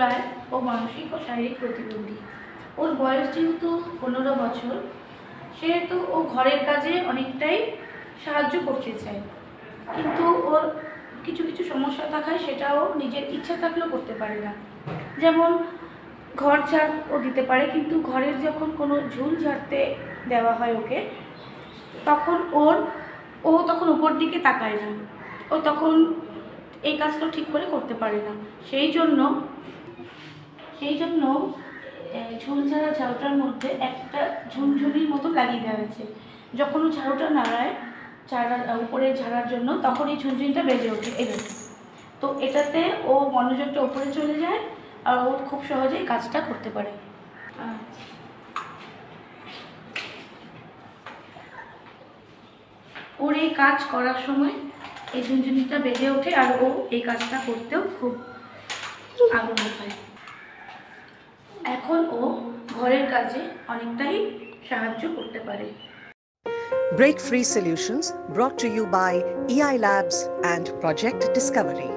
রায় ও মানসিক ও শারীরিক প্রতিবন্ধী। ওর বয়স যেহেতু 15 বছর, সেহেতু ও ঘরের কাজে অনেকটাই সাহায্য করতে চায়, কিন্তু ওর কিছু কিছু সমস্যা থাকায় সেটাও নিজের ইচ্ছা থাকলেও করতে পারে না। যেমন ঘর ঝাড় ও দিতে পারে, কিন্তু ঘরের যখন কোনো ঝুল ঝাড়তে দেওয়া হয় ওকে, তখন ও তখন উপর দিকে তাকায় না, ও তখন এই কাজটা ঠিক করে করতে পারে না। সেই জন্য ঝুল ঝাড়া ঝাড়ুটার মধ্যে একটা ঝুনঝুনির মতো লাগিয়ে দেওয়া হয়েছে। যখন ও ঝাড়ুটা নাড়ায় উপরে ঝাড়ার জন্য, তখন এই ঝুনঝুনিটা বেজে ওঠে এভাবে। তো এটাতে ও মনোযোগটা উপরে চলে যায় আর ও খুব সহজেই কাজটা করতে পারে। ওর এই কাজ করার সময় এই ঝুনঝুনিটা বেজে ওঠে আর ও এই কাজটা করতেও খুব আগ্রহ পায়। এখন ও ঘরের কাজে অনেকটাই সাহায্য করতে পারে। Break Free Solutions brought to you by EI Labs and Project Discovery.